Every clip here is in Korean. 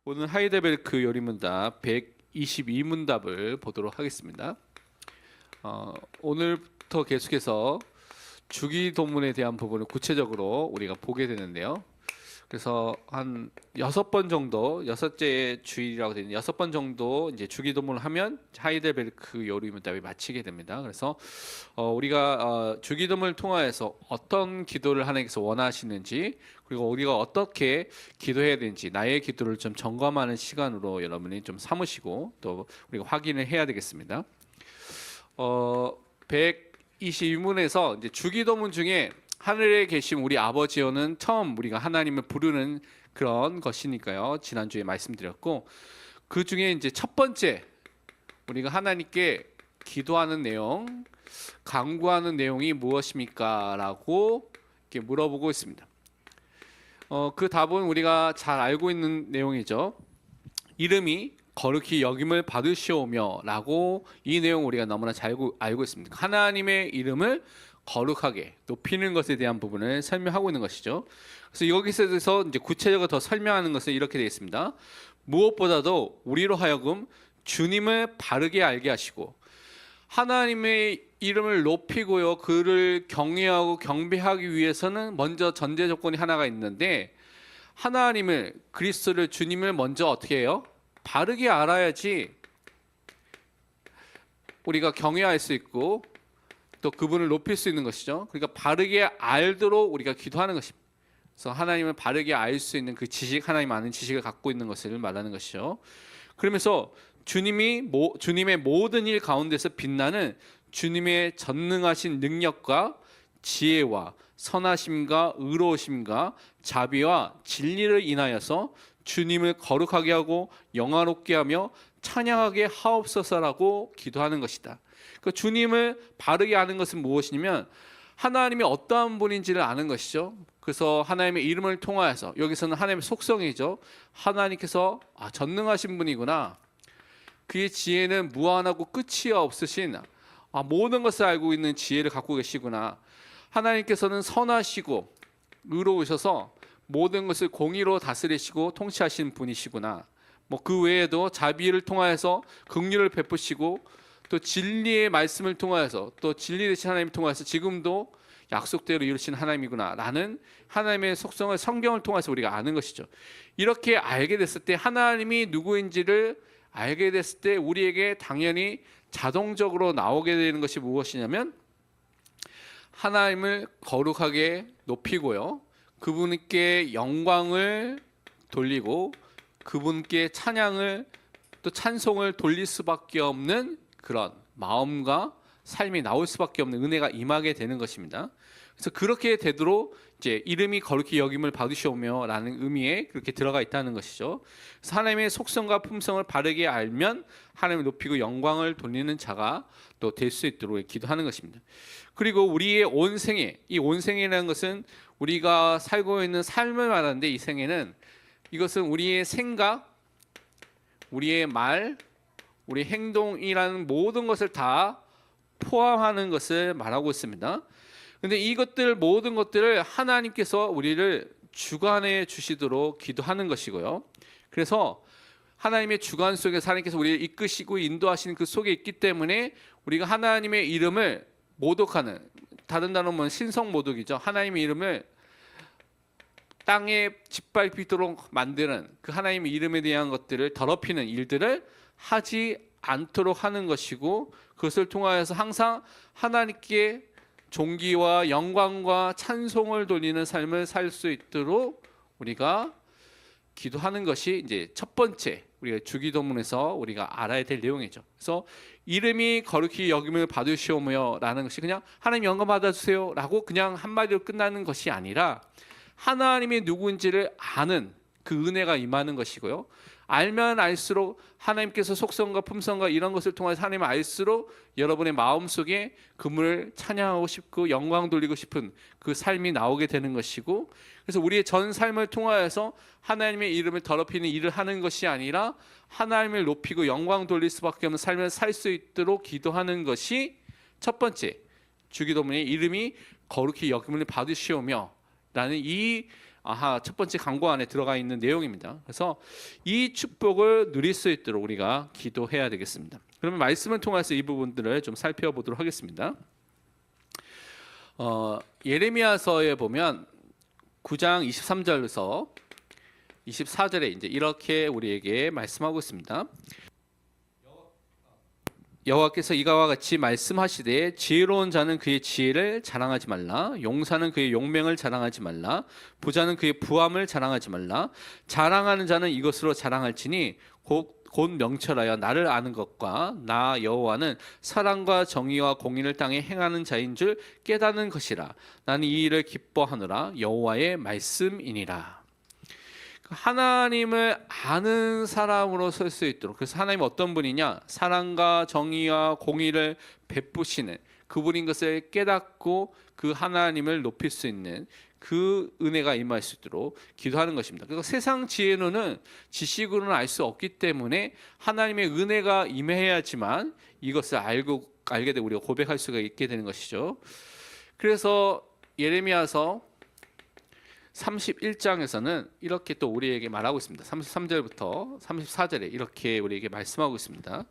오늘 하이델베르크 요리문답 122문답을 보도록 하겠습니다. 오늘부터 계속해서 주기도문에 대한 부분을 구체적으로 우리가 보게 되는데요. 그래서 한 6번 정도, 여섯째 주일이라고 되는 6번 정도 이제 주기도문을 하면 하이델베르크 요리문답이 마치게 됩니다. 그래서 우리가 주기도문을 통하여서 어떤 기도를 하나님께서 원하시는지, 그리고 우리가 어떻게 기도해야 되는지 나의 기도를 좀 점검하는 시간으로 여러분이 좀 삼으시고 또 우리가 확인을 해야 되겠습니다. 122문에서 이제 주기도문 중에 하늘에 계신 우리 아버지여는 처음 우리가 하나님을 부르는 그런 것이니까요. 지난주에 말씀드렸고, 그 중에 이제 첫 번째 우리가 하나님께 기도하는 내용, 간구하는 내용이 무엇입니까? 라고 이렇게 물어보고 있습니다. 그 답은 우리가 잘 알고 있는 내용이죠. 이름이 거룩히 여김을 받으시오며 라고, 이 내용 우리가 너무나 잘 알고 있습니다. 하나님의 이름을 거룩하게 높이는 것에 대한 부분을 설명하고 있는 것이죠. 그래서 여기서 이제 구체적으로 더 설명하는 것은 이렇게 되어 있습니다. 무엇보다도 우리로 하여금 주님을 바르게 알게 하시고, 하나님의 이름을 높이고요, 그를 경외하고 경배하기 위해서는 먼저 전제 조건이 하나가 있는데, 하나님을, 그리스도를, 주님을 먼저 어떻게 해요? 바르게 알아야지 우리가 경외할 수 있고 또 그분을 높일 수 있는 것이죠. 그러니까 바르게 알도록 우리가 기도하는 것입니다. 그래서 하나님을 바르게 알 수 있는 그 지식, 하나님 아는 지식을 갖고 있는 것을 말하는 것이죠. 그러면서 주님의 모든 일 가운데서 빛나는 주님의 전능하신 능력과 지혜와 선하심과 의로우심과 자비와 진리를 인하여서 주님을 거룩하게 하고 영화롭게 하며 찬양하게 하옵소서라고 기도하는 것이다. 그 주님을 바르게 아는 것은 무엇이냐면 하나님이 어떠한 분인지를 아는 것이죠. 그래서 하나님의 이름을 통하여서, 여기서는 하나님의 속성이죠. 하나님께서 전능하신 분이구나, 그의 지혜는 무한하고 끝이 없으신 모든 것을 알고 있는 지혜를 갖고 계시구나, 하나님께서는 선하시고 의로우셔서 모든 것을 공의로 다스리시고 통치하시는 분이시구나, 그 외에도 자비를 통하여서 긍휼을 베푸시고 또 진리의 말씀을 통하여서, 또 진리 되신 하나님을 통하여서 지금도 약속대로 이루신 하나님이구나 라는 하나님의 속성을 성경을 통해서 우리가 아는 것이죠. 이렇게 알게 됐을 때, 하나님이 누구인지를 알게 됐을 때 우리에게 당연히 자동적으로 나오게 되는 것이 무엇이냐면, 하나님을 거룩하게 높이고요, 그분께 영광을 돌리고 그분께 찬양을, 또 찬송을 돌릴 수밖에 없는 그런 마음과 삶이 나올 수밖에 없는 은혜가 임하게 되는 것입니다. 그래서 그렇게 되도록 이제 이름이 거룩히 여김을 받으시오며 라는 의미에 그렇게 들어가 있다는 것이죠. 그래서 하나님의 속성과 품성을 바르게 알면 하나님을 높이고 영광을 돌리는 자가 또 될 수 있도록 기도하는 것입니다. 그리고 우리의 온 생애, 이 온 생애라는 것은 우리가 살고 있는 삶을 말하는데, 이 생애는, 이것은 우리의 생각, 우리의 말, 우리 행동이라는 모든 것을 다 포함하는 것을 말하고 있습니다. 그런데 이것들, 모든 것들을 하나님께서 우리를 주관해 주시도록 기도하는 것이고요. 그래서 하나님의 주관 속에서 하나님께서 우리를 이끄시고 인도하시는 그 속에 있기 때문에 우리가 하나님의 이름을 모독하는, 다른 단어는 신성 모독이죠. 하나님의 이름을 땅에 짓밟히도록 만드는, 그 하나님의 이름에 대한 것들을 더럽히는 일들을 하지 않도록 하는 것이고, 그것을 통하여서 항상 하나님께 존귀와 영광과 찬송을 돌리는 삶을 살 수 있도록 우리가 기도하는 것이 이제 첫 번째 우리가 주기도문에서 우리가 알아야 될 내용이죠. 그래서 이름이 거룩히 여김을 받으시오며 라는 것이 그냥 하나님 영광 받아주세요 라고 그냥 한마디로 끝나는 것이 아니라, 하나님이 누구인지를 아는 그 은혜가 임하는 것이고요. 알면 알수록 하나님께서 속성과 품성과 이런 것을 통해서 하나님을 알수록 여러분의 마음속에 그분을 찬양하고 싶고 영광 돌리고 싶은 그 삶이 나오게 되는 것이고, 그래서 우리의 전 삶을 통하여서 하나님의 이름을 더럽히는 일을 하는 것이 아니라 하나님을 높이고 영광 돌릴 수밖에 없는 삶을 살 수 있도록 기도하는 것이 첫 번째 주기도문의 이름이 거룩히 여김을 받으시오며 라는 이 첫 번째 강구 안에 들어가 있는 내용입니다. 그래서 이 축복을 누릴 수 있도록 우리가 기도해야 되겠습니다. 그러면 말씀을 통해서 이 부분들을 좀 살펴보도록 하겠습니다. 예레미야서에 보면 9장 23절에서 24절에 이제 이렇게 우리에게 말씀하고 있습니다. 여호와께서 이가와 같이 말씀하시되 지혜로운 자는 그의 지혜를 자랑하지 말라, 용사는 그의 용맹을 자랑하지 말라, 부자는 그의 부함을 자랑하지 말라. 자랑하는 자는 이것으로 자랑할지니 곧 명철하여 나를 아는 것과 나 여호와는 사랑과 정의와 공의를 땅에 행하는 자인 줄 깨닫는 것이라. 나는 이 일을 기뻐하노라. 여호와의 말씀이니라. 하나님을 아는 사람으로 설 수 있도록, 그래서 하나님은 어떤 분이냐, 사랑과 정의와 공의를 베푸시는 그분인 것을 깨닫고 그 하나님을 높일 수 있는 그 은혜가 임할 수 있도록 기도하는 것입니다. 그래서 세상 지혜로는 지식으로는 알 수 없기 때문에 하나님의 은혜가 임해야지만 이것을 알게 되고 우리가 고백할 수가 있게 되는 것이죠. 그래서 예레미야서 31장에서는 이렇게 또 우리에게 말하고 있습니다. 33절부터 34절에 이렇게 우리에게 말씀하고 있습니다.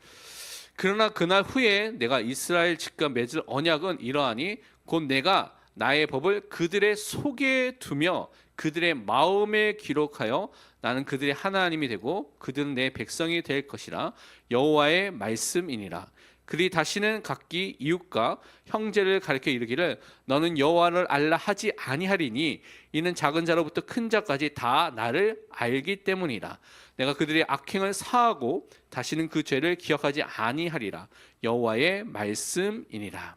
그러나 그날 후에 내가 이스라엘 집과 맺을 언약은 이러하니 곧 내가 나의 법을 그들의 속에 두며 그들의 마음에 기록하여 나는 그들의 하나님이 되고 그들은 내 백성이 될 것이라. 여호와의 말씀이니라. 그들이 다시는 각기 이웃과 형제를 가리켜 이르기를 너는 여호와를 알라 하지 아니하리니 이는 작은 자로부터 큰 자까지 다 나를 알기 때문이라. 내가 그들의 악행을 사하고 다시는 그 죄를 기억하지 아니하리라. 여호와의 말씀이니라.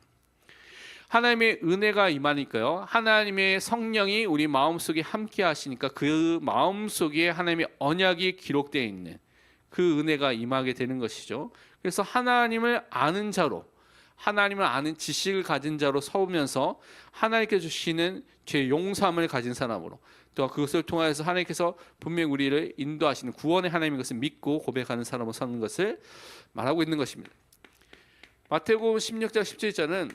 하나님의 은혜가 임하니까요, 하나님의 성령이 우리 마음속에 함께 하시니까 그 마음속에 하나님의 언약이 기록되어 있는 그 은혜가 임하게 되는 것이죠. 그래서 하나님을 아는 자로, 하나님을 아는 지식을 가진 자로 서면서 하나님께 주시는 죄 용서함을 가진 사람으로, 또 그것을 통해서 하나님께서 분명히 우리를 인도하시는 구원의 하나님인 것을 믿고 고백하는 사람으로 서는 것을 말하고 있는 것입니다. 마태복음 16장 17절은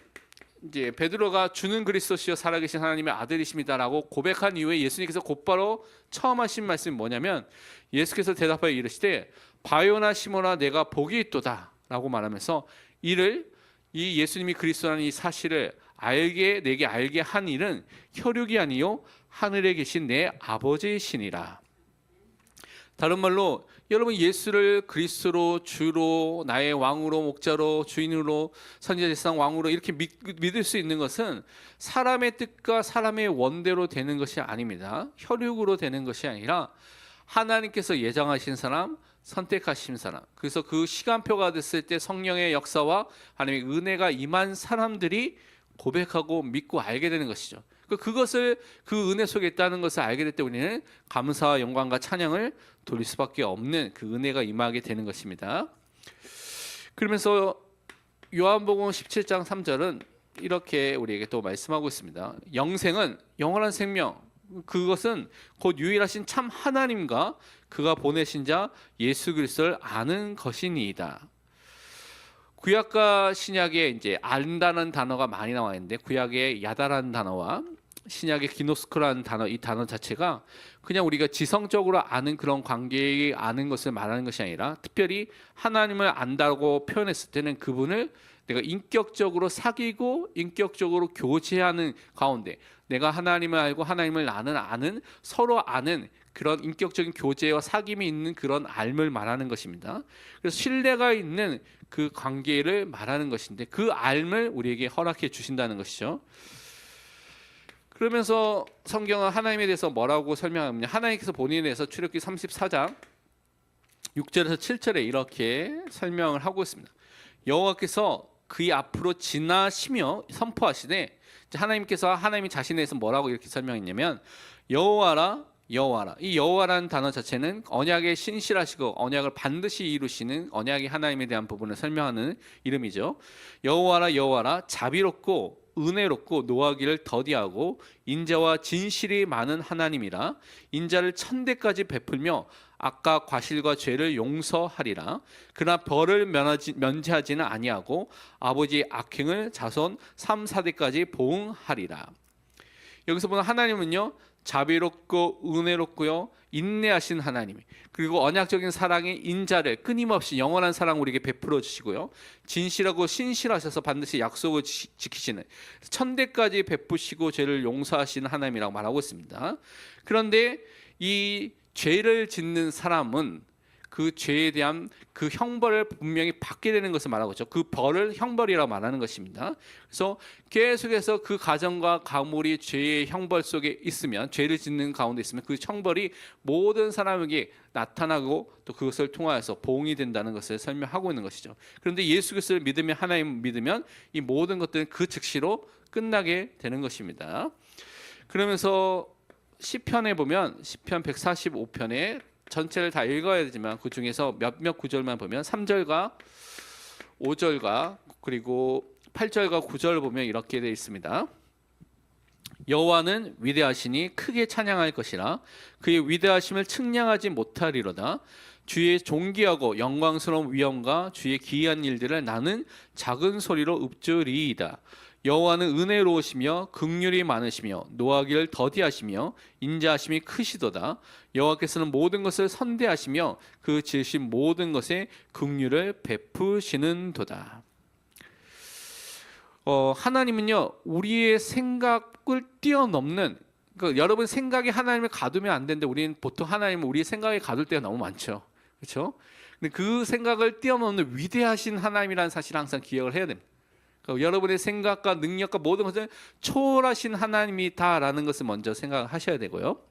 이제 베드로가 주는 그리스도시요 살아계신 하나님의 아들이십니다라고 고백한 이후에 예수님께서 곧바로 처음 하신 말씀이 뭐냐면, 예수께서 대답하여 이르시되 바요나 시몬아 내가 복이 있도다 라고 말하면서 이 예수님이 그리스도라는 이 사실을 내게 알게 한 일은 혈육이 아니요 하늘에 계신 내 아버지이시니라. 다른 말로 여러분 예수를 그리스도로 주로 나의 왕으로 목자로 주인으로 선지자제사장 왕으로 이렇게 믿을 수 있는 것은 사람의 뜻과 사람의 원대로 되는 것이 아닙니다. 혈육으로 되는 것이 아니라 하나님께서 예정하신 사람, 선택하신 사람, 그래서 그 시간표가 됐을 때 성령의 역사와 하나님의 은혜가 임한 사람들이 고백하고 믿고 알게 되는 것이죠. 그것을 그 은혜 속에 있다는 것을 알게 될 때 우리는 감사와 영광과 찬양을 돌릴 수밖에 없는 그 은혜가 임하게 되는 것입니다. 그러면서 요한복음 17장 3절은 이렇게 우리에게 또 말씀하고 있습니다. 영생은 영원한 생명, 그것은 곧 유일하신 참 하나님과 그가 보내신 자 예수 그리스도를 아는 것이니이다. 구약과 신약에 이제 안다는 단어가 많이 나와 있는데, 구약의 야다라는 단어와 신약의 기노스코라는 단어, 이 단어 자체가 그냥 우리가 지성적으로 아는 그런 관계에 아는 것을 말하는 것이 아니라, 특별히 하나님을 안다고 표현했을 때는 그분을 내가 인격적으로 사귀고 인격적으로 교제하는 가운데, 내가 하나님을 알고 하나님을 나는 아는, 서로 아는 그런 인격적인 교제와 사귐이 있는 그런 알을 말하는 것입니다. 그래서 신뢰가 있는 그 관계를 말하는 것인데, 그 알을 우리에게 허락해 주신다는 것이죠. 그러면서 성경은 하나님에 대해서 뭐라고 설명하느냐, 하나님께서 본인에 대해서 출애굽기 34장 6절에서 7절에 이렇게 설명을 하고 있습니다. 여호와께서 그의 앞으로 지나시며 선포하시되, 하나님이 자신에 대해서 뭐라고 이렇게 설명했냐면, 여호와라 여호와라. 이 여호와라는 단어 자체는 언약에 신실하시고 언약을 반드시 이루시는 언약의 하나님에 대한 부분을 설명하는 이름이죠. 여호와라 여호와라, 자비롭고 은혜롭고 노하기를 더디하고 인자와 진실이 많은 하나님이라. 인자를 천대까지 베풀며 악과 과실과 죄를 용서하리라. 그러나 벌을 면제하지는 아니하고 아버지의 악행을 자손 3, 4대까지 보응하리라. 여기서 보는 하나님은요, 자비롭고 은혜롭고요, 인내하신 하나님, 그리고 언약적인 사랑의 인자를 끊임없이 영원한 사랑 우리에게 베풀어 주시고요, 진실하고 신실하셔서 반드시 약속을 지키시는, 천대까지 베푸시고 죄를 용서하시는 하나님이라고 말하고 있습니다. 그런데 이 죄를 짓는 사람은 그 죄에 대한 그 형벌을 분명히 받게 되는 것을 말하고 있죠. 그 벌을 형벌이라고 말하는 것입니다. 그래서 계속해서 그 가정과 가물이 죄의 형벌 속에 있으면, 죄를 짓는 가운데 있으면 그 형벌이 모든 사람에게 나타나고 또 그것을 통하여서 보응이 된다는 것을 설명하고 있는 것이죠. 그런데 예수 그리스도를 믿으면, 하나님 믿으면 이 모든 것들은 그 즉시로 끝나게 되는 것입니다. 그러면서 시편에 보면, 시편 145편에 전체를 다 읽어야 되지만 그 중에서 몇몇 구절만 보면 3절과 5절과 그리고 8절과 9절을 보면 이렇게 되어 있습니다. 여호와는 위대하시니 크게 찬양할 것이라. 그의 위대하심을 측량하지 못하리로다. 주의 존귀하고 영광스러운 위엄과 주의 기이한 일들을 나는 작은 소리로 읊조리이다. 여호와는 은혜로우시며 긍휼이 많으시며 노하기를 더디하시며 인자하심이 크시도다. 여호와께서는 모든 것을 선대하시며 그 지으신 모든 것에 긍휼을 베푸시는도다. 하나님은요, 우리의 생각을 뛰어넘는, 그러니까 여러분 생각이 하나님을 가두면 안 되는데 우리는 보통 하나님을 우리의 생각에 가둘 때가 너무 많죠. 그렇죠? 근데 그 생각을 뛰어넘는 위대하신 하나님이라는 사실을 항상 기억을 해야 됩니다. 그러니까 여러분의 생각과 능력과 모든 것을 초월하신 하나님이다라는 것을 먼저 생각하셔야 되고요.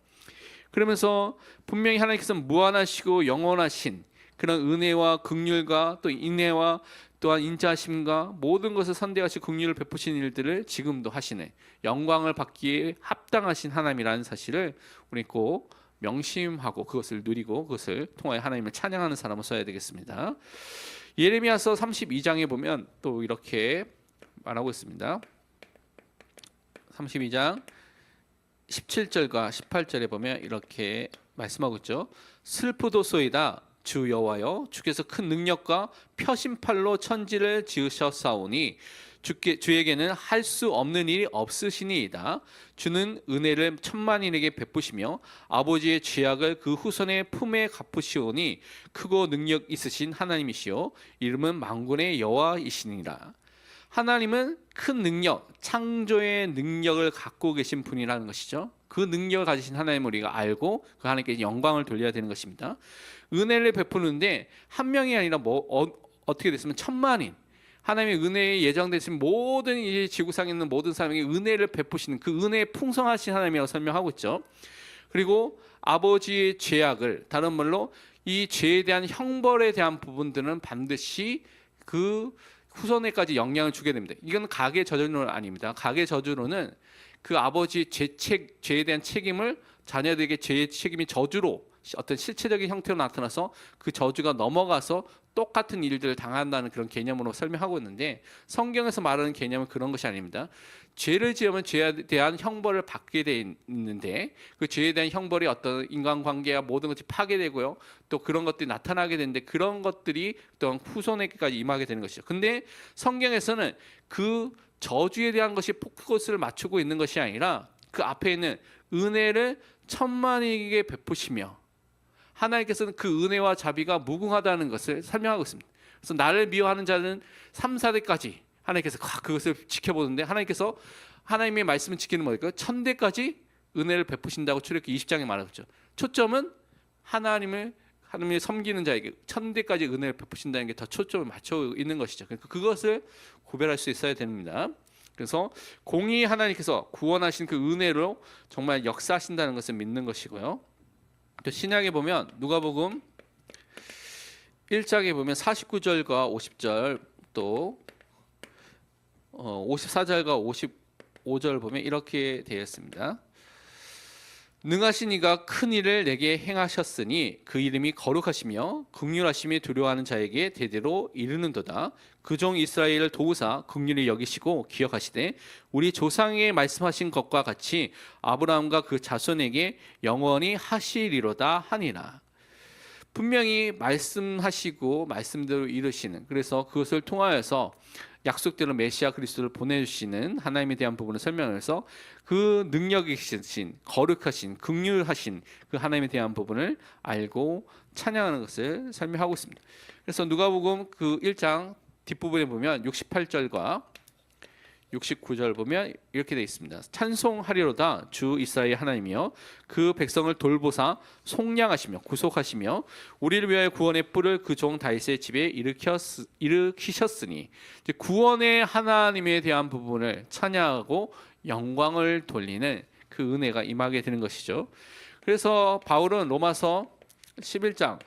그러면서 분명히 하나님께서는 무한하시고 영원하신 그런 은혜와 긍휼과 또 인애와 또한 인자하심과 모든 것을 선대하시고 긍휼을 베푸신 일들을 지금도 하시네, 영광을 받기에 합당하신 하나님이라는 사실을 우리 꼭 명심하고 그것을 누리고 그것을 통하여 하나님을 찬양하는 사람을 써야 되겠습니다. 예레미야서 32장에 보면 또 이렇게 말하고 있습니다. 32장 17절과 18절에 보면 이렇게 말씀하고 있죠. 슬프도소이다 주 여호와여, 주께서 큰 능력과 펴신팔로 천지를 지으셨사오니 주에게는 할 수 없는 일이 없으시니이다. 주는 은혜를 천만인에게 베푸시며 아버지의 죄악을 그 후손의 품에 갚으시오니 크고 능력 있으신 하나님이시요 이름은 만군의 여호와이시니라. 하나님은 큰 능력, 창조의 능력을 갖고 계신 분이라는 것이죠. 그 능력을 가지신 하나님을 우리가 알고 그 하나님께 영광을 돌려야 되는 것입니다. 은혜를 베푸는데 한 명이 아니라 어떻게 됐으면 천만인, 하나님의 은혜에 예정되신 모든 이 지구상에 있는 모든 사람에게 은혜를 베푸시는 그 은혜에 풍성하신 하나님이라고 설명하고 있죠. 그리고 아버지의 죄악을, 다른 말로 이 죄에 대한 형벌에 대한 부분들은 반드시 그 후손에까지 영향을 주게 됩니다. 이건 가계 저주론은 아닙니다. 가계 저주론은 그 아버지의 죄에 대한 책임을 자녀들에게 죄의 책임이 저주로 어떤 실체적인 형태로 나타나서 그 저주가 넘어가서 똑같은 일들을 당한다는 그런 개념으로 설명하고 있는데, 성경에서 말하는 개념은 그런 것이 아닙니다. 죄를 지으면 죄에 대한 형벌을 받게 돼 있는데 그 죄에 대한 형벌이 어떤 인간관계와 모든 것이 파괴되고요, 또 그런 것들이 나타나게 되는데 그런 것들이 또 후손에게까지 임하게 되는 것이죠. 근데 성경에서는 그 저주에 대한 것이 포커스를 맞추고 있는 것이 아니라 그 앞에 있는 은혜를 천만에게 베푸시며 하나님께서는 그 은혜와 자비가 무궁하다는 것을 설명하고 있습니다. 그래서 나를 미워하는 자는 3, 4대까지 하나님께서 그것을 지켜보는데, 하나님께서 하나님의 말씀을 지키는 뭐일까요? 천대까지 은혜를 베푸신다고 출애굽기 20장에 말하죠. 초점은 하나님을 섬기는 자에게 천대까지 은혜를 베푸신다는 게 더 초점을 맞춰 있는 것이죠. 그러니까 그것을 구별할 수 있어야 됩니다. 그래서 공의 하나님께서 구원하신 그 은혜로 정말 역사하신다는 것을 믿는 것이고요. 또 신약에 보면 누가복음 1장에 보면 49절과 50절 또 54절과 55절 보면 이렇게 되어 있습니다. 능하신 이가 큰 일을 내게 행하셨으니 그 이름이 거룩하시며 긍휼하심이 두려워하는 자에게 대대로 이르는도다. 그 종 이스라엘을 도우사 긍휼히 여기시고 기억하시되 우리 조상에게 말씀하신 것과 같이 아브라함과 그 자손에게 영원히 하시리로다 하니라. 분명히 말씀하시고 말씀대로 이루시는, 그래서 그것을 통하여서 약속대로 메시아 그리스도를 보내주시는 하나님에 대한 부분을 설명해서 그 능력이 계신 거룩하신 긍휼하신 그 하나님에 대한 부분을 알고 찬양하는 것을 설명하고 있습니다. 그래서 누가복음 그 1장 뒷부분에 보면 68절과 69절 보면 이렇게 되어 있습니다. 찬송하리로다 주 이스라엘 하나님이여 그 백성을 돌보사 속량하시며 구속하시며 우리를 위하여 구원의 뿔을 그 종 다윗의 집에 일으키셨으니 구원의 하나님에 대한 부분을 찬양하고 영광을 돌리는 그 은혜가 임하게 되는 것이죠. 그래서 바울은 로마서 11장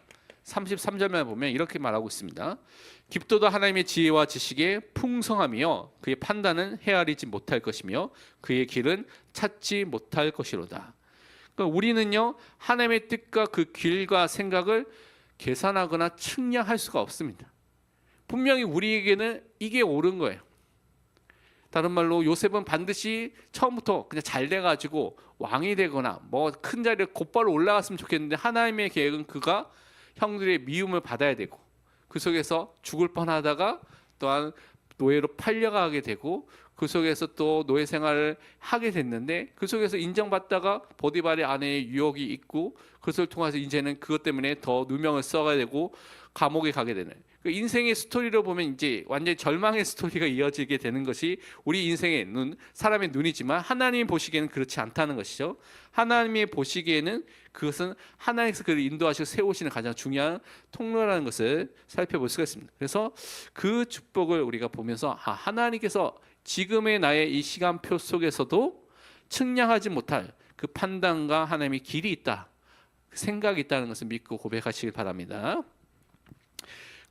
33절만 보면 이렇게 말하고 있습니다. 깊도다 하나님의 지혜와 지식에 풍성하며 그의 판단은 헤아리지 못할 것이며 그의 길은 찾지 못할 것이로다. 그러니까 우리는요 하나님의 뜻과 그 길과 생각을 계산하거나 측량할 수가 없습니다. 분명히 우리에게는 이게 옳은 거예요. 다른 말로 요셉은 반드시 처음부터 그냥 잘 돼가지고 왕이 되거나 뭐 큰 자리에 곧바로 올라갔으면 좋겠는데 하나님의 계획은 그가 형들의 미움을 받아야 되고 그 속에서 죽을 뻔하다가 또한 노예로 팔려가게 되고 그 속에서 또 노예 생활을 하게 됐는데 그 속에서 인정받다가 보디발의 아내의 유혹이 있고 그것을 통해서 이제는 그것 때문에 더 누명을 써야 되고 감옥에 가게 되는 그 인생의 스토리로 보면 이제 완전히 절망의 스토리가 이어지게 되는 것이 우리 인생의 눈, 사람의 눈이지만 하나님이 보시기에는 그렇지 않다는 것이죠. 하나님이 보시기에는 그것은 하나님께서 그를 인도하시고 세우시는 가장 중요한 통로라는 것을 살펴볼 수가 있습니다. 그래서 그 축복을 우리가 보면서 하나님께서 지금의 나의 이 시간표 속에서도 측량하지 못할 그 판단과 하나님의 길이 있다, 그 생각이 있다는 것을 믿고 고백하시길 바랍니다.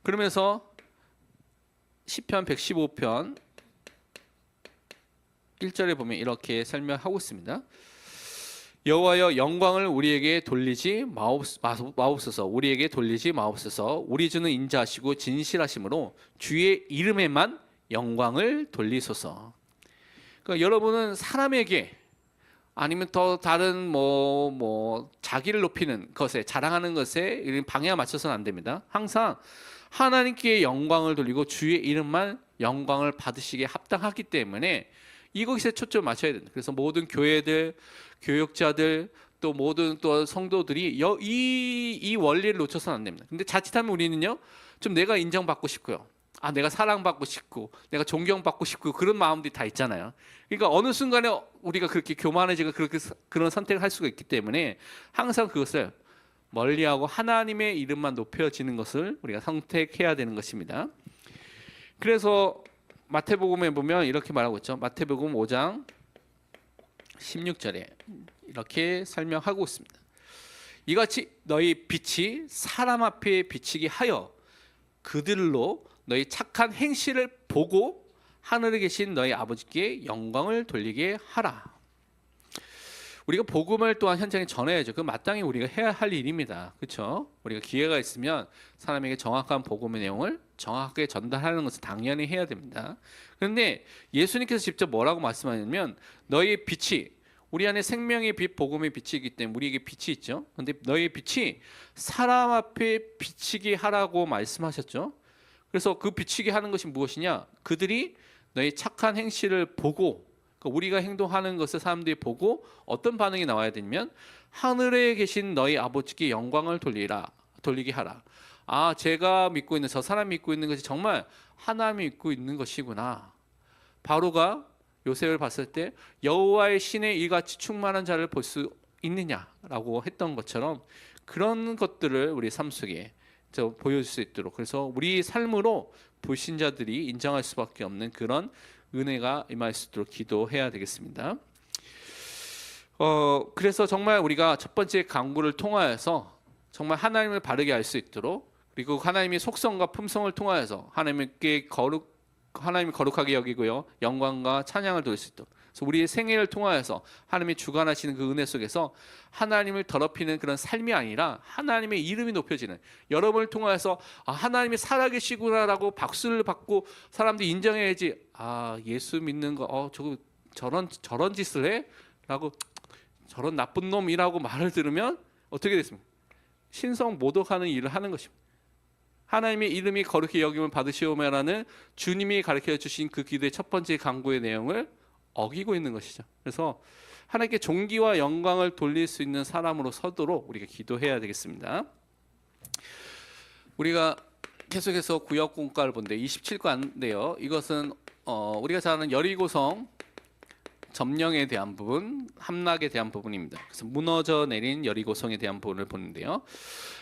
그러면서 시편 115편 1절에 보면 이렇게 설명하고 있습니다. 여호와여 영광을 우리에게 돌리지 마옵소서. 우리에게 돌리지 마옵소서. 우리 주는 인자하시고 진실하심으로 주의 이름에만 영광을 돌리소서. 그러니까 여러분은 사람에게 아니면 더 다른 자기를 높이는 것에 자랑하는 것에 방해가 맞춰서는 안 됩니다. 항상 하나님께 영광을 돌리고 주의 이름만 영광을 받으시기에 합당하기 때문에 이것에 초점을 맞춰야 된다. 그래서 모든 교회들, 교육자들 또 모든 또 성도들이 이 원리를 놓쳐서는 안 됩니다. 근데 자칫하면 우리는요 좀 내가 인정받고 싶고요, 내가 사랑받고 싶고 내가 존경받고 싶고 그런 마음들이 다 있잖아요. 그러니까 어느 순간에 우리가 그렇게 교만해지고 그런 선택을 할 수가 있기 때문에 항상 그것을 멀리하고 하나님의 이름만 높여지는 것을 우리가 선택해야 되는 것입니다. 그래서 마태복음에 보면 이렇게 말하고 있죠. 마태복음 5장 16절에 이렇게 설명하고 있습니다. 이같이 너희 빛이 사람 앞에 비치게 하여 그들로 너희 착한 행실을 보고 하늘에 계신 너희 아버지께 영광을 돌리게 하라. 우리가 복음을 또한 현장에 전해야죠. 그 마땅히 우리가 해야 할 일입니다. 그렇죠? 우리가 기회가 있으면 사람에게 정확한 복음의 내용을 정확하게 전달하는 것을 당연히 해야 됩니다. 그런데 예수님께서 직접 뭐라고 말씀하냐면 너희의 빛이, 우리 안에 생명의 빛, 복음의 빛이기 때문에 우리에게 빛이 있죠. 그런데 너희의 빛이 사람 앞에 비치게 하라고 말씀하셨죠. 그래서 그 비치게 하는 것이 무엇이냐? 그들이 너희 착한 행실을 보고, 우리가 행동하는 것을 사람들이 보고 어떤 반응이 나와야 되냐면 하늘에 계신 너희 아버지께 영광을 돌리게 하라. 제가 믿고 있는, 저 사람이 믿고 있는 것이 정말 하나님이 믿고 있는 것이구나. 바로가 요셉을 봤을 때 여호와의 신에 이같이 충만한 자를 볼 수 있느냐라고 했던 것처럼 그런 것들을 우리 삶 속에 보여줄 수 있도록, 그래서 우리 삶으로 불신자들이 인정할 수밖에 없는 그런 은혜가 임할 수 있도록 기도해야 되겠습니다. 그래서 정말 우리가 첫 번째 강구를 통하여서 정말 하나님을 바르게 알 수 있도록, 그리고 하나님의 속성과 품성을 통하여서 하나님이 거룩하게 여기고요, 영광과 찬양을 돌릴 수 있도록, 그래서 우리의 생애를 통하여서 하나님이 주관하시는 그 은혜 속에서 하나님을 더럽히는 그런 삶이 아니라 하나님의 이름이 높여지는, 여러분을 통하여서 하나님이 살아계시구나라고 박수를 받고 사람들이 인정해야지, 예수 믿는 거 저거 저런 짓을 해? 라고 저런 나쁜 놈이라고 말을 들으면 어떻게 됐습니까? 신성 모독하는 일을 하는 것입니다. 하나님의 이름이 거룩히 여김을 받으시오며라는 주님이 가르쳐 주신 그 기도의 첫 번째 강구의 내용을 어기고 있는 것이죠. 그래서 하나님께 존귀와 영광을 돌릴 수 있는 사람으로 서도록 우리가 기도해야 되겠습니다. 우리가 계속해서 구역 공과를 본데 27과인데요. 이것은 우리가 잘 아는 여리고성 점령에 대한 부분, 함락에 대한 부분입니다. 그래서 무너져 내린 여리고성에 대한 부분을 보는데요.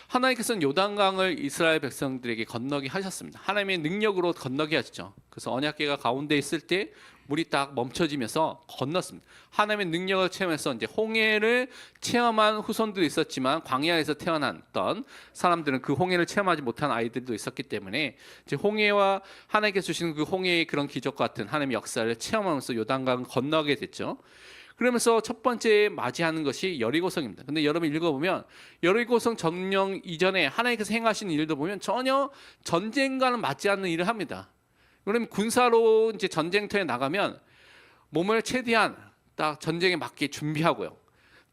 하나님께서는 요단강을 이스라엘 백성들에게 건너게 하셨습니다. 하나님의 능력으로 건너게 하셨죠. 그래서 언약궤가 가운데 있을 때 물이 딱 멈춰지면서 건넜습니다. 하나님의 능력을 체험해서 이제 홍해를 체험한 후손들이 있었지만 광야에서 태어났던 사람들은 그 홍해를 체험하지 못한 아이들도 있었기 때문에 이제 홍해와 하나님께서 주시는 그 홍해의 그런 기적 같은 하나님의 역사를 체험하면서 요단강을 건너게 됐죠. 그러면서 첫 번째 맞이하는 것이 여리고성입니다. 근데 여러분 읽어보면 여리고성 점령 이전에 하나님께서 행하신 일도 보면 전혀 전쟁과는 맞지 않는 일을 합니다. 그러면 군사로 이제 전쟁터에 나가면 몸을 최대한 딱 전쟁에 맞게 준비하고요.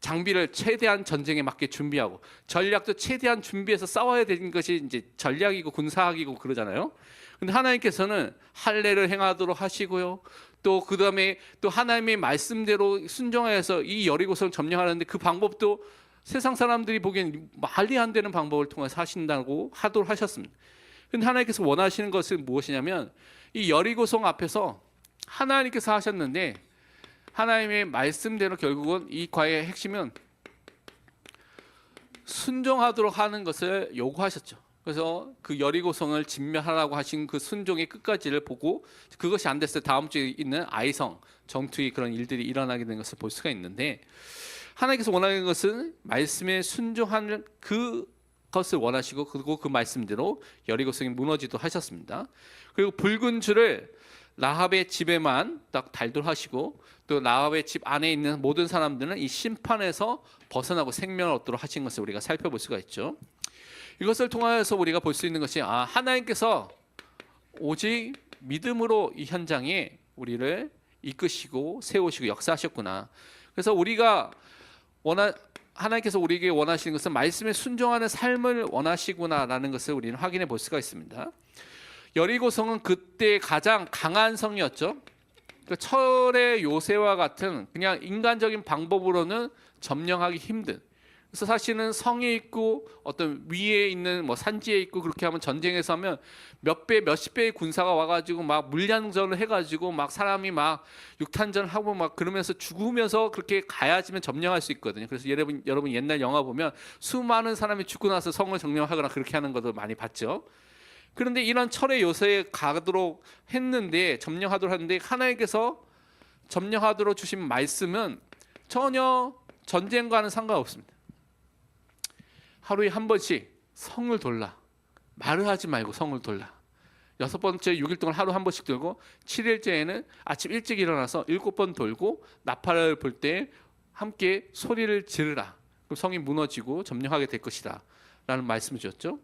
장비를 최대한 전쟁에 맞게 준비하고 전략도 최대한 준비해서 싸워야 되는 것이 이제 전략이고 군사학이고 그러잖아요. 근데 하나님께서는 할례를 행하도록 하시고요. 또 그다음에 또 하나님의 말씀대로 순종해서 이 여리고성을 점령하는데 그 방법도 세상 사람들이 보기엔 말이 안 되는 방법을 통해서 하신다고 하도록 하셨습니다. 근데 하나님께서 원하시는 것은 무엇이냐면 이 여리고성 앞에서 하나님께서 하셨는데 하나님의 말씀대로 결국은 이 과의 핵심은 순종하도록 하는 것을 요구하셨죠. 그래서 그 여리고성을 진멸하라고 하신 그 순종의 끝까지를 보고 그것이 안 됐을 때 다음 주에 있는 아이성 전투의 그런 일들이 일어나게 된 것을 볼 수가 있는데 하나님께서 원하는 것은 말씀에 순종하는 그것을 원하시고 그리고 그 말씀대로 여리고성이 무너지도록 하셨습니다. 그리고 붉은 줄을 라합의 집에만 딱 달도록 하시고 또 라합의 집 안에 있는 모든 사람들은 이 심판에서 벗어나고 생명을 얻도록 하신 것을 우리가 살펴볼 수가 있죠. 이것을 통하여서 우리가 볼 수 있는 것이 하나님께서 오직 믿음으로 이 현장에 우리를 이끄시고 세우시고 역사하셨구나. 그래서 우리가 하나님께서 우리에게 원하시는 것은 말씀에 순종하는 삶을 원하시구나라는 것을 우리는 확인해 볼 수가 있습니다. 여리고성은 그때 가장 강한 성이었죠. 철의 요새와 같은 그냥 인간적인 방법으로는 점령하기 힘든. 그래서 사실은 성에 있고 어떤 위에 있는 뭐 산지에 있고 그렇게 하면 전쟁에서 하면 몇 배, 몇십 배의 군사가 와가지고 막 물량전을 해가지고 막 사람이 막 육탄전 하고 막 그러면서 죽으면서 그렇게 가야지만 점령할 수 있거든요. 그래서 여러분 옛날 영화 보면 수많은 사람이 죽고 나서 성을 점령하거나 그렇게 하는 것도 많이 봤죠. 그런데 이런 철의 요새에 가도록 했는데 점령하도록 하는데 하나님께서 점령하도록 주신 말씀은 전혀 전쟁과는 상관없습니다. 하루에 한 번씩 성을 돌라. 말을 하지 말고 성을 돌라. 6번째 6일 동안 하루 한 번씩 돌고 7일째에는 아침 일찍 일어나서 7번 돌고 나팔을 불 때 함께 소리를 지르라. 그럼 성이 무너지고 점령하게 될 것이다 라는 말씀을 주셨죠.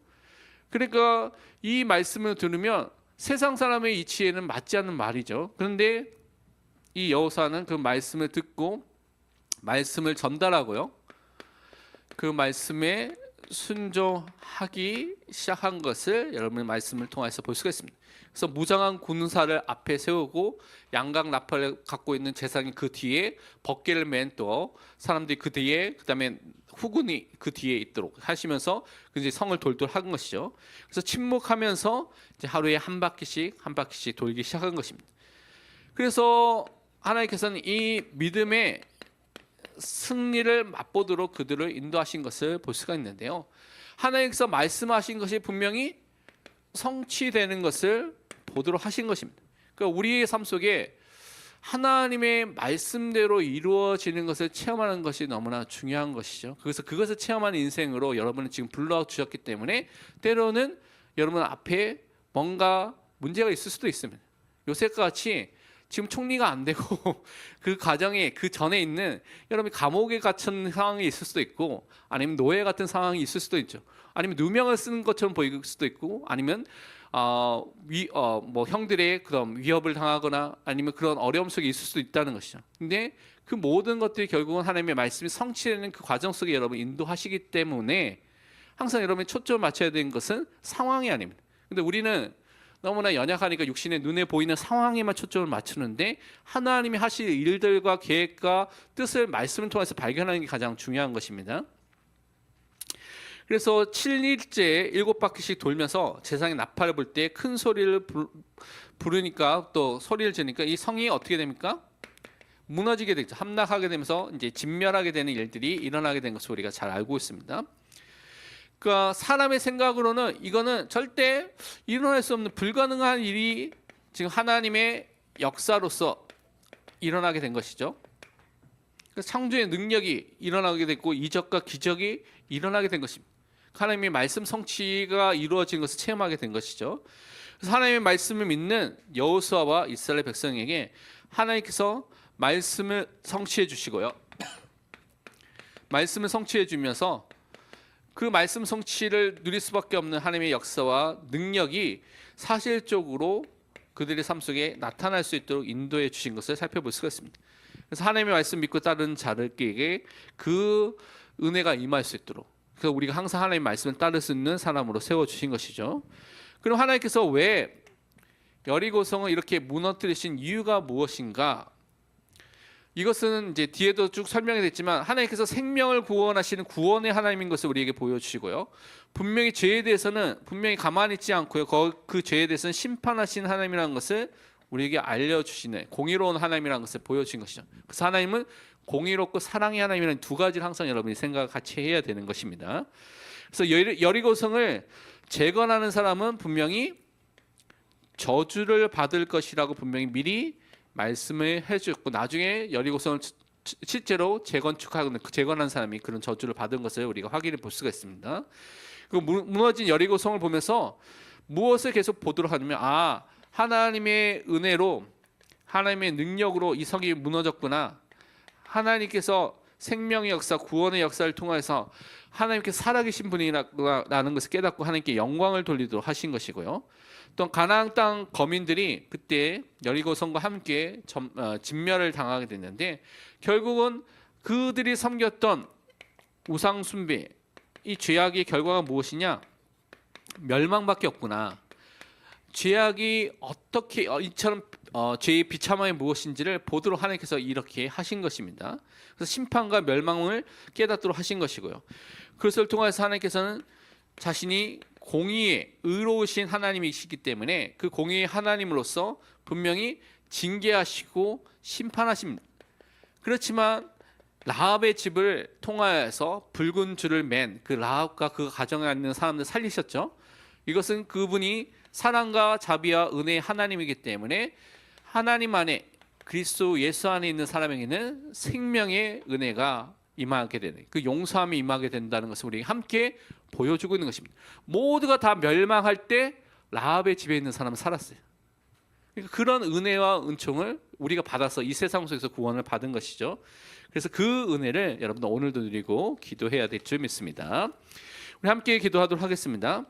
그러니까 이 말씀을 들으면 세상 사람의 이치에는 맞지 않는 말이죠. 그런데 이 여호사는 그 말씀을 듣고 말씀을 전달하고요. 그 말씀에 순종하기 시작한 것을 여러분의 말씀을 통해서 볼 수가 있습니다. 그래서 무장한 군사를 앞에 세우고 양각 나팔을 갖고 있는 제사장이 그 뒤에 법궤를 맨 또 사람들이 그 뒤에 그다음에 후군이 그 뒤에 있도록 하시면서 이제 성을 돌도록 한 것이죠. 그래서 침묵하면서 이제 하루에 한 바퀴씩 돌기 시작한 것입니다. 그래서 하나님께서는 이 믿음의 승리를 맛보도록 그들을 인도하신 것을 볼 수가 있는데요. 하나님께서 말씀하신 것이 분명히 성취되는 것을 보도록 하신 것입니다. 그러니까 우리의 삶 속에 하나님의 말씀대로 이루어지는 것을 체험하는 것이 너무나 중요한 것이죠. 그래서 그것을 체험하는 인생으로 여러분은 지금 불러주셨기 때문에 때로는 여러분 앞에 뭔가 문제가 있을 수도 있습니다. 요셉과 같이 지금 총리가 안 되고 그 과정에 그 전에 있는 여러분이 감옥에 갇힌 상황이 있을 수도 있고 아니면 노예 같은 상황이 있을 수도 있죠. 아니면 누명을 쓰는 것처럼 보일 수도 있고 아니면 뭐 형들의 그런 위협을 당하거나 아니면 그런 어려움 속에 있을 수도 있다는 것이죠. 근데 그 모든 것들이 결국은 하나님의 말씀이 성취되는 그 과정 속에 여러분 인도하시기 때문에 항상 여러분이 초점을 맞춰야 되는 것은 상황이 아닙니다. 근데 우리는 너무나 연약하니까 육신의 눈에 보이는 상황에만 초점을 맞추는데 하나님이 하실 일들과 계획과 뜻을 말씀을 통해서 발견하는 게 가장 중요한 것입니다. 그래서 7일째 7바퀴씩 돌면서 제사장이 나팔을 불 때 큰 소리를 부르니까 또 소리를 지르니까 이 성이 어떻게 됩니까? 무너지게 되죠. 함락하게 되면서 이제 진멸하게 되는 일들이 일어나게 된 것을 우리가 잘 알고 있습니다. 그러니까 사람의 생각으로는 이거는 절대 일어날 수 없는 불가능한 일이 지금 하나님의 역사로서 일어나게 된 것이죠. 창조의 능력이 일어나게 됐고 이적과 기적이 일어나게 된 것입니다. 하나님의 말씀 성취가 이루어진 것을 체험하게 된 것이죠. 그래서 하나님의 말씀을 믿는 여호수아와 이스라엘 백성에게 하나님께서 말씀을 성취해 주시고요. 말씀을 성취해 주면서 그 말씀 성취를 누릴 수밖에 없는 하나님의 역사와 능력이 사실적으로 그들의 삶 속에 나타날 수 있도록 인도해 주신 것을 살펴볼 수가 있습니다. 그래서 하나님의 말씀 믿고 따르는 자들에게 그 은혜가 임할 수 있도록, 그래서 우리가 항상 하나님의 말씀을 따를 수 있는 사람으로 세워주신 것이죠. 그럼 하나님께서 왜 여리고성을 이렇게 무너뜨리신 이유가 무엇인가? 이것은 이제 뒤에도 쭉 설명이 됐지만 하나님께서 생명을 구원하시는 구원의 하나님인 것을 우리에게 보여주시고요. 분명히 죄에 대해서는 분명히 가만히 있지 않고요. 그 죄에 대해서는 심판하시는 하나님이라는 것을 우리에게 알려주시는 공의로운 하나님이라는 것을 보여주신 것이죠. 그래서 하나님은 공의롭고 사랑의 하나님이라는 두 가지를 항상 여러분이 생각을 같이 해야 되는 것입니다. 그래서 여리고성을 재건하는 사람은 분명히 저주를 받을 것이라고 분명히 미리 말씀을 해주었고 나중에 여리고성을 실제로 재건한 사람이 그런 저주를 받은 것을 우리가 확인해 볼 수가 있습니다. 그 무너진 여리고성을 보면서 무엇을 계속 보도록 하냐면 하나님의 은혜로 하나님의 능력으로 이 성이 무너졌구나. 하나님께서 생명의 역사, 구원의 역사를 통해서 하나님께서 살아계신 분이라는 것을 깨닫고 하나님께 영광을 돌리도록 하신 것이고요. 또 가나안 땅 거민들이 그때 여리고성과 함께 진멸을 당하게 됐는데 결국은 그들이 섬겼던 우상 숭배, 이 죄악의 결과가 무엇이냐? 멸망밖에 없구나. 죄악이 어떻게 이처럼 죄의 비참함이 무엇인지를 보도록 하나님께서 이렇게 하신 것입니다. 그래서 심판과 멸망을 깨닫도록 하신 것이고요. 그것을 통해서 하나님께서는 자신이 공의의 의로우신 하나님이시기 때문에 그 공의의 하나님으로서 분명히 징계하시고 심판하십니다. 그렇지만 라합의 집을 통하여서 붉은 줄을 맨 그 라합과 그 가정에 있는 사람들 살리셨죠. 이것은 그분이 사랑과 자비와 은혜의 하나님이기 때문에 하나님 안에 그리스도 예수 안에 있는 사람에게는 생명의 은혜가 임하게 되는 그 용서함이 임하게 된다는 것을 우리 함께 보여주고 있는 것입니다. 모두가 다 멸망할 때 라합의 집에 있는 사람은 살았어요. 그러니까 그런 은혜와 은총을 우리가 받아서 이 세상 속에서 구원을 받은 것이죠. 그래서 그 은혜를 여러분들 오늘도 누리고 기도해야 될 줄 믿습니다. 우리 함께 기도하도록 하겠습니다.